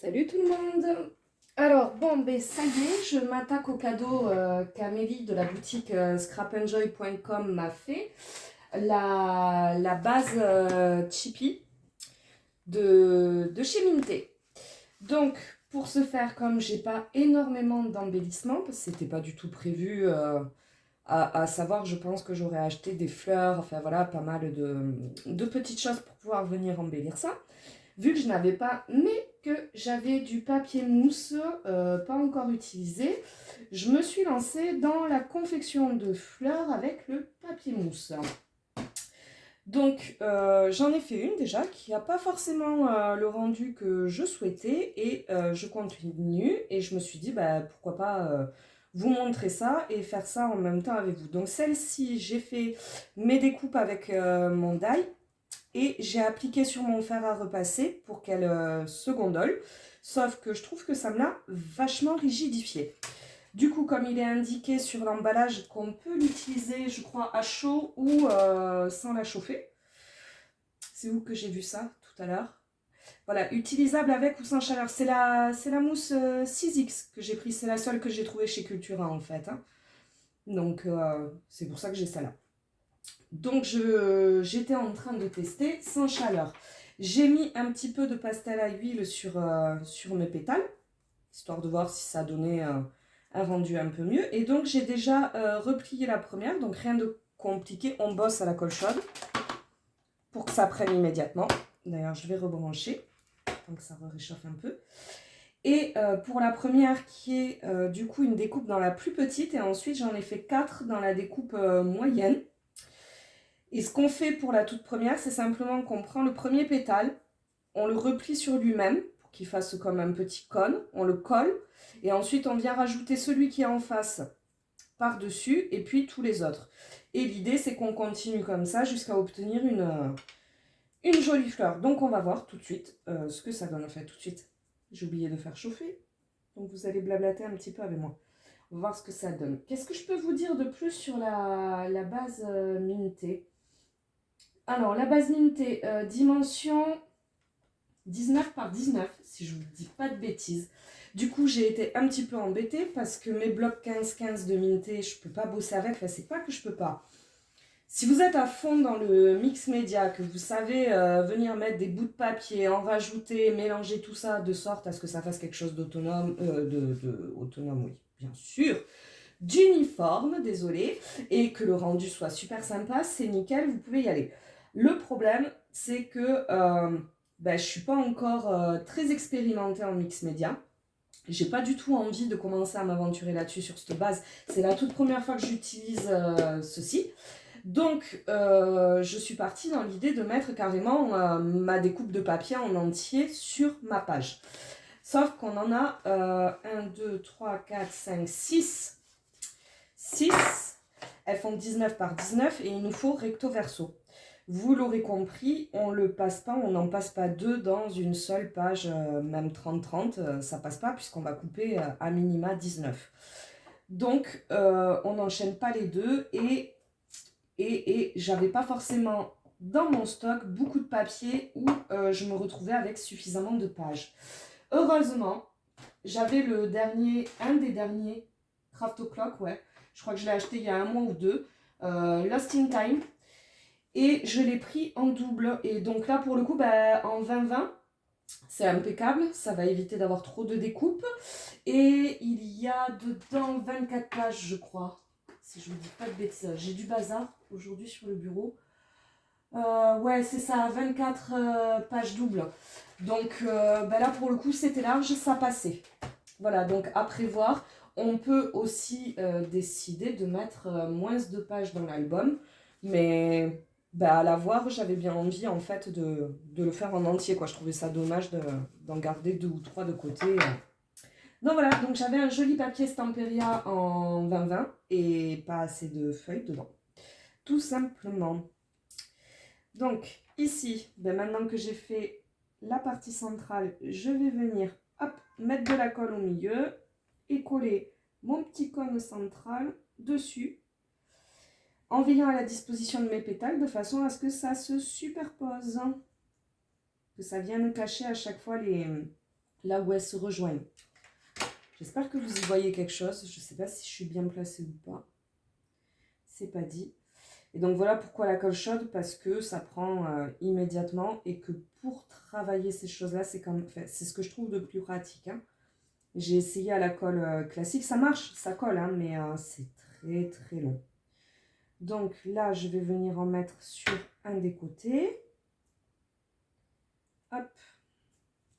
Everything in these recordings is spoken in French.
Salut tout le monde. Alors bon, ben ça y est, je m'attaque au cadeau qu'Amélie de la boutique scrapenjoy.com m'a fait. La base Chippy de chez Minté. Donc pour ce faire, comme j'ai pas énormément d'embellissement, parce que c'était pas du tout prévu, à savoir, je pense que j'aurais acheté des fleurs, enfin voilà, pas mal de petites choses pour pouvoir venir embellir ça. Vu que je n'avais pas, mais que j'avais du papier mousse pas encore utilisé, je me suis lancée dans la confection de fleurs avec le papier mousse. Donc j'en ai fait une déjà qui n'a pas forcément le rendu que je souhaitais et je continue et je me suis dit bah, pourquoi pas vous montrer ça et faire ça en même temps avec vous. Donc celle-ci, j'ai fait mes découpes avec mon die et j'ai appliqué sur mon fer à repasser pour qu'elle se gondole. Sauf que je trouve que ça me l'a vachement rigidifié. Du coup, comme il est indiqué sur l'emballage qu'on peut l'utiliser, je crois, à chaud ou sans la chauffer. C'est où que j'ai vu ça tout à l'heure? Voilà, utilisable avec ou sans chaleur. C'est la mousse 6X que j'ai pris. C'est la seule que j'ai trouvée chez Cultura en fait. Hein. Donc, c'est pour ça que j'ai celle-là. Donc j'étais en train de tester sans chaleur. J'ai mis un petit peu de pastel à huile sur mes pétales, histoire de voir si ça donnait un rendu un peu mieux. Et donc j'ai déjà replié la première, donc rien de compliqué, on bosse à la colle chaude pour que ça prenne immédiatement. D'ailleurs je vais rebrancher, donc ça réchauffe un peu. Et pour la première qui est du coup une découpe dans la plus petite, et ensuite j'en ai fait 4 dans la découpe moyenne. Et ce qu'on fait pour la toute première, c'est simplement qu'on prend le premier pétale, on le replie sur lui-même pour qu'il fasse comme un petit cône, on le colle et ensuite on vient rajouter celui qui est en face par-dessus et puis tous les autres. Et l'idée c'est qu'on continue comme ça jusqu'à obtenir une jolie fleur. Donc on va voir tout de suite ce que ça donne. Enfin tout de suite, j'ai oublié de faire chauffer, donc vous allez blablater un petit peu avec moi. On va voir ce que ça donne. Qu'est-ce que je peux vous dire de plus sur la base Minté? Alors, la base Minté, dimension 19 par 19, si je ne vous dis pas de bêtises. Du coup, j'ai été un petit peu embêtée parce que mes blocs 15-15 de Minté, je ne peux pas bosser avec. Enfin, c'est pas que je ne peux pas. Si vous êtes à fond dans le mix média, que vous savez venir mettre des bouts de papier, en rajouter, mélanger tout ça de sorte à ce que ça fasse quelque chose d'autonome, autonome, oui, bien sûr, d'uniforme, désolé, et que le rendu soit super sympa, c'est nickel, vous pouvez y aller. Le problème, c'est que je ne suis pas encore très expérimentée en mix média. J'ai pas du tout envie de commencer à m'aventurer là-dessus sur cette base. C'est la toute première fois que j'utilise ceci. Donc, je suis partie dans l'idée de mettre carrément ma découpe de papier en entier sur ma page. Sauf qu'on en a 1, 2, 3, 4, 5, 6. 6. Elles font 19 par 19 et il nous faut recto verso. Vous l'aurez compris, on le passe pas, on n'en passe pas deux dans une seule page, même 30-30, ça passe pas puisqu'on va couper à minima 19. Donc, on n'enchaîne pas les deux et j'avais pas forcément dans mon stock beaucoup de papier où je me retrouvais avec suffisamment de pages. Heureusement, j'avais un des derniers Craft O'Clock, ouais. Je crois que je l'ai acheté il y a un mois ou deux. Lost in Time. Et je l'ai pris en double. Et donc là, pour le coup, en 20-20, c'est impeccable. Ça va éviter d'avoir trop de découpes. Et il y a dedans 24 pages, je crois. Si je ne dis pas de bêtises. J'ai du bazar aujourd'hui sur le bureau. Ouais, c'est ça, 24 pages doubles. Donc là, pour le coup, c'était large, ça passait. Voilà, donc à prévoir. On peut aussi décider de mettre moins de pages dans l'album. Mais à la voir, j'avais bien envie en fait de le faire en entier. Quoi. Je trouvais ça dommage d'en garder 2 ou 3 de côté. Donc voilà, donc j'avais un joli papier Stamperia en 20-20 et pas assez de feuilles dedans. Tout simplement. Donc ici, maintenant que j'ai fait la partie centrale, je vais venir mettre de la colle au milieu et coller mon petit cône central dessus en veillant à la disposition de mes pétales de façon à ce que ça se superpose, que ça vienne cacher à chaque fois là où elles se rejoignent. J'espère que vous y voyez quelque chose. Je ne sais pas si je suis bien placée ou pas. C'est pas dit. Et donc voilà pourquoi la colle chaude, parce que ça prend immédiatement et que pour travailler ces choses-là, c'est enfin, c'est ce que je trouve de plus pratique. Hein. J'ai essayé à la colle classique, ça marche, ça colle, hein, mais c'est très très long. Donc là, je vais venir en mettre sur un des côtés. Hop.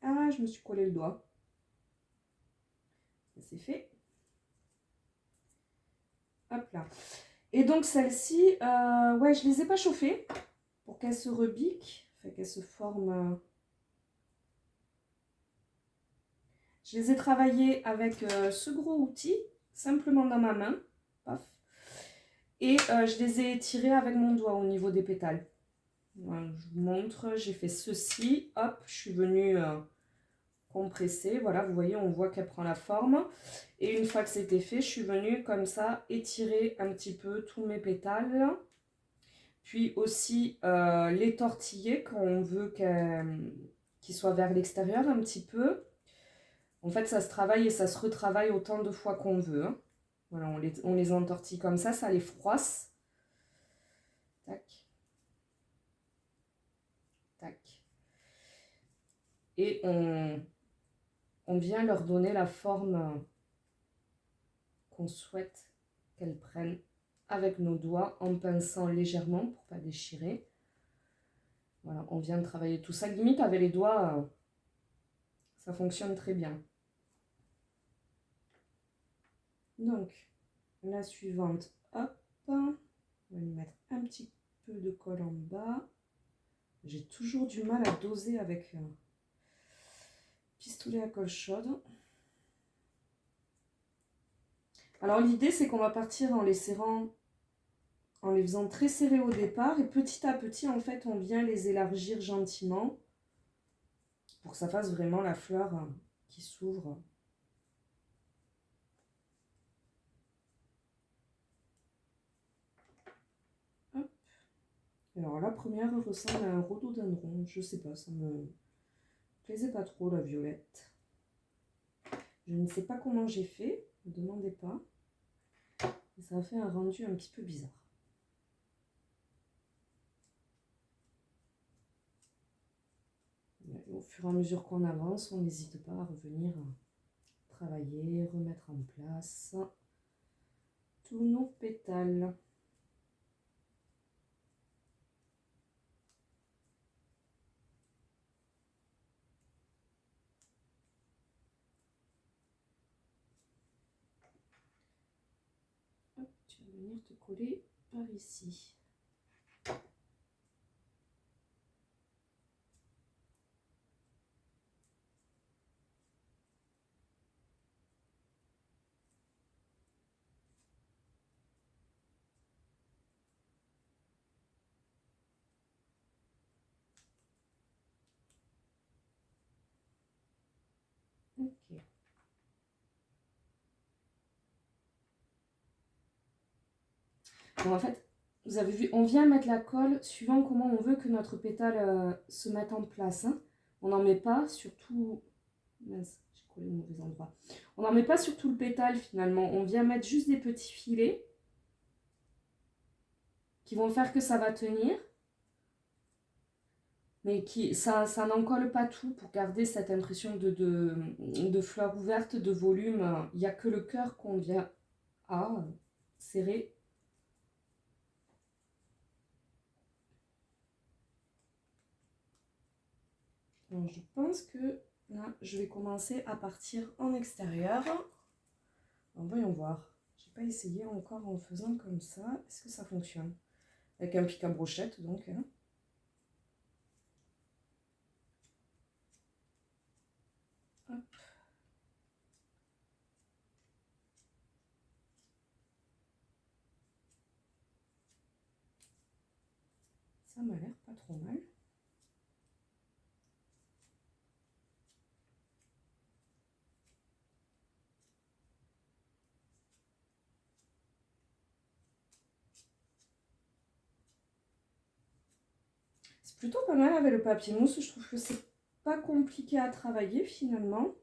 Ah, je me suis collé le doigt. Ça c'est fait. Hop là. Et donc celle-ci, ouais, je ne les ai pas chauffées pour qu'elles se rebiquent, enfin qu'elles se forment. Je les ai travaillées avec ce gros outil, simplement dans ma main. Paf. Et je les ai étirées avec mon doigt au niveau des pétales. Voilà, je vous montre, j'ai fait ceci. Hop, je suis venue compresser. Voilà, vous voyez, on voit qu'elle prend la forme. Et une fois que c'était fait, je suis venue comme ça étirer un petit peu tous mes pétales. Puis aussi les tortiller quand on veut qu'ils soient vers l'extérieur un petit peu. En fait, ça se travaille et ça se retravaille autant de fois qu'on veut. Hein. Voilà, on les entortille comme ça les froisse. Tac. Tac. Et on vient leur donner la forme qu'on souhaite qu'elles prennent avec nos doigts en pinçant légèrement pour ne pas déchirer. Voilà, on vient de travailler tout ça. Limite, avec les doigts, ça fonctionne très bien. Donc, la suivante, hop, on va lui mettre un petit peu de colle en bas. J'ai toujours du mal à doser avec pistolet à colle chaude. Alors l'idée c'est qu'on va partir en les serrant, en les faisant très serrés au départ et petit à petit en fait on vient les élargir gentiment pour que ça fasse vraiment la fleur qui s'ouvre. Hop. Alors la première ressemble à un rhododendron, je sais pas, ça me plaisait pas trop la violette. Je ne sais pas comment j'ai fait, ne me demandez pas. Et ça a fait un rendu un petit peu bizarre. Au fur et à mesure qu'on avance, on n'hésite pas à revenir travailler, remettre en place tous nos pétales. Hop, tu vas venir te coller par ici. Ok. Bon, en fait, vous avez vu, on vient mettre la colle suivant comment on veut que notre pétale se mette en place. Hein. On n'en met pas sur tout... Mince, j'ai collé au mauvais endroit. On n'en met pas sur tout le pétale finalement. On vient mettre juste des petits filets qui vont faire que ça va tenir. Mais ça n'en colle pas tout pour garder cette impression de fleur ouverte, de volume. Il n'y a que le cœur qu'on vient à serrer. Donc, je pense que là, je vais commencer à partir en extérieur. Alors, voyons voir. Je n'ai pas essayé encore en faisant comme ça. Est-ce que ça fonctionne? Avec un pic à brochette, donc. Hein. Hop. Ça m'a l'air pas trop mal. C'est plutôt pas mal avec le papier mousse. Je trouve que c'est pas compliqué à travailler finalement.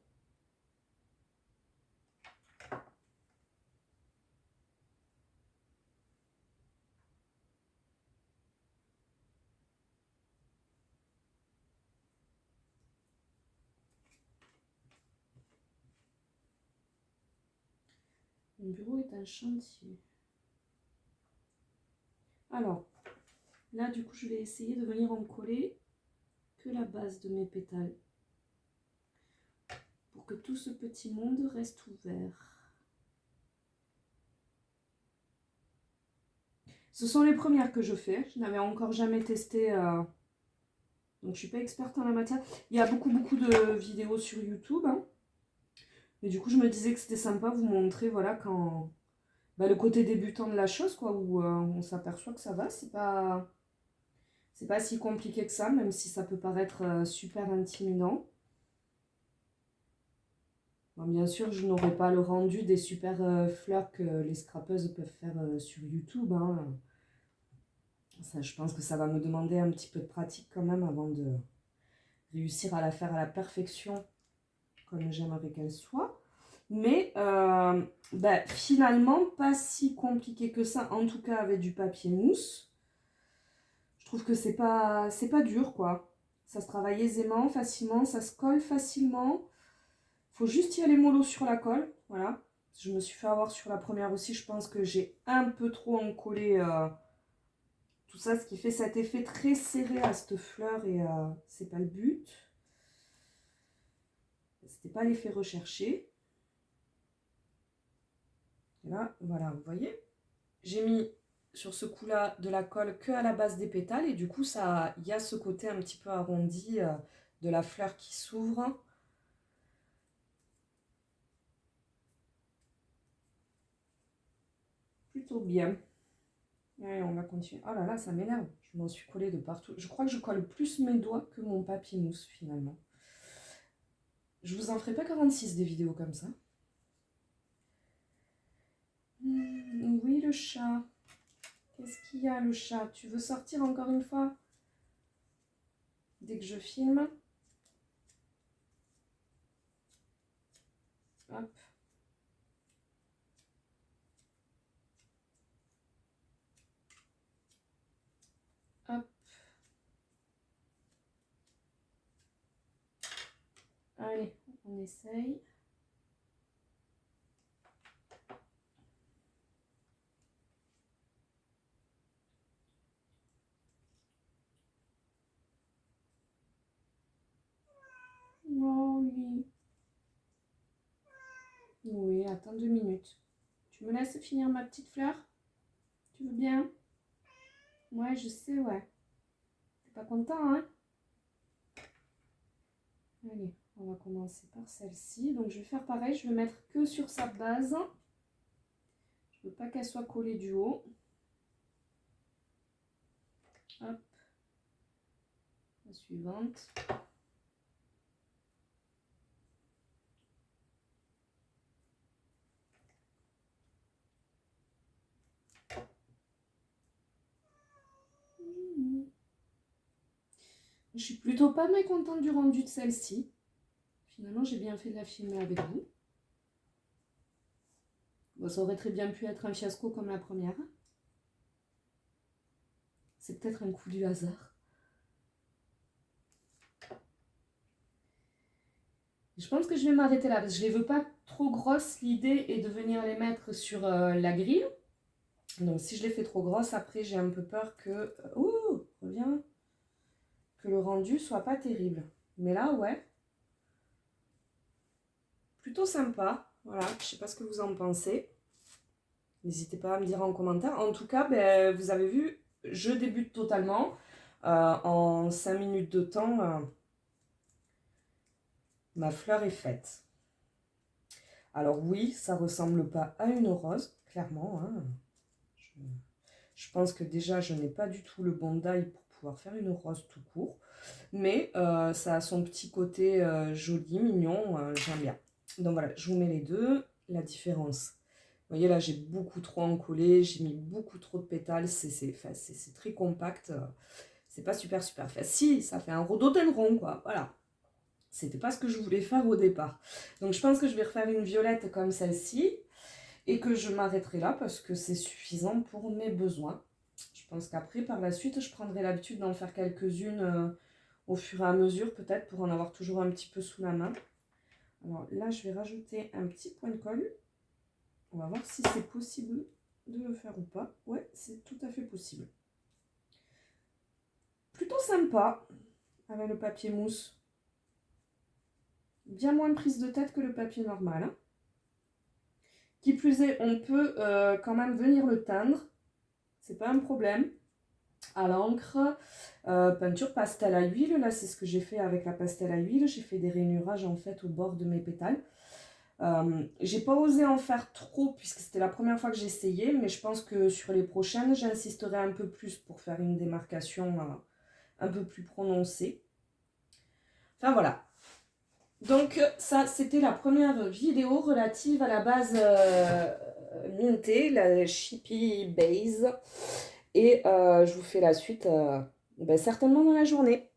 Mon bureau est un chantier. Alors, là du coup je vais essayer de venir en coller que la base de mes pétales pour que tout ce petit monde reste ouvert. Ce sont les premières que je fais, je n'avais encore jamais testé, donc je suis pas experte en la matière. Il y a beaucoup de vidéos sur YouTube, hein. Mais du coup je me disais que c'était sympa vous montrer, voilà, quand le côté débutant de la chose, quoi, où on s'aperçoit que ça va, c'est pas si compliqué que ça, même si ça peut paraître super intimidant. Bon, bien sûr, je n'aurai pas le rendu des super fleurs que les scrapeuses peuvent faire sur YouTube, hein. Ça, je pense que ça va me demander un petit peu de pratique quand même avant de réussir à la faire à la perfection comme j'aimerais qu'elle soit. Mais finalement, pas si compliqué que ça, en tout cas avec du papier mousse. Je trouve que c'est pas dur, quoi. Ça se travaille aisément, facilement, ça se colle facilement. Faut juste y aller mollo sur la colle, voilà. Je me suis fait avoir sur la première aussi, je pense que j'ai un peu trop encollé tout ça, ce qui fait cet effet très serré à cette fleur et c'est pas le but. C'était pas l'effet recherché. Et là, voilà, vous voyez, j'ai mis sur ce coup-là de la colle que à la base des pétales et du coup, ça, il y a ce côté un petit peu arrondi de la fleur qui s'ouvre. Plutôt bien. Ouais, on va continuer. Oh là là, ça m'énerve. Je m'en suis collée de partout. Je crois que je colle plus mes doigts que mon papier mousse finalement. Je vous en ferai pas 46 des vidéos comme ça. Oui, le chat. Qu'est-ce qu'il y a, le chat? Tu veux sortir encore une fois? Dès que je filme. Hop. Hop. Allez, on essaye. Oh oui. Oui, attends 2 minutes. Tu me laisses finir ma petite fleur? Tu veux bien? Ouais, je sais, ouais. T'es pas content, hein? Allez, on va commencer par celle-ci. Donc je vais faire pareil, je vais mettre que sur sa base. Je veux pas qu'elle soit collée du haut. Hop. La suivante. Je suis plutôt pas mécontente du rendu de celle-ci. Finalement, j'ai bien fait de la filmer avec vous. Bon, ça aurait très bien pu être un fiasco comme la première. C'est peut-être un coup du hasard. Je pense que je vais m'arrêter là parce que je les veux pas trop grosses. L'idée est de venir les mettre sur la grille. Donc si je les fais trop grosses, après j'ai un peu peur que... ouh, reviens. Que le rendu soit pas terrible. Mais là, ouais. Plutôt sympa. Voilà, je sais pas ce que vous en pensez. N'hésitez pas à me dire en commentaire. En tout cas, vous avez vu, je débute totalement. En 5 minutes de temps, ma fleur est faite. Alors oui, ça ressemble pas à une rose, clairement, hein. Je pense que déjà, je n'ai pas du tout le bon die pour pouvoir faire une rose tout court. Mais ça a son petit côté joli, mignon, j'aime bien. Donc voilà, je vous mets les deux. La différence. Vous voyez là, j'ai beaucoup trop encollé, j'ai mis beaucoup trop de pétales, c'est très compact. C'est pas super fait. Si, ça fait un rhododendron, quoi, voilà. C'était pas ce que je voulais faire au départ. Donc je pense que je vais refaire une violette comme celle-ci et que je m'arrêterai là parce que c'est suffisant pour mes besoins. Je pense qu'après, par la suite, je prendrai l'habitude d'en faire quelques-unes au fur et à mesure, peut-être pour en avoir toujours un petit peu sous la main. Alors là, je vais rajouter un petit point de colle. On va voir si c'est possible de le faire ou pas. Ouais, c'est tout à fait possible. Plutôt sympa avec le papier mousse. Bien moins de prise de tête que le papier normal. Hein. Qui plus est, on peut quand même venir le teindre. C'est pas un problème. À l'encre, peinture pastel à huile. Là, c'est ce que j'ai fait avec la pastel à huile. J'ai fait des rainurages en fait au bord de mes pétales. J'ai pas osé en faire trop puisque c'était la première fois que j'essayais, mais je pense que sur les prochaines, j'insisterai un peu plus pour faire une démarcation un peu plus prononcée. Enfin voilà. Donc ça, c'était la première vidéo relative à la base mintée, la Chippy Base. Et je vous fais la suite certainement dans la journée.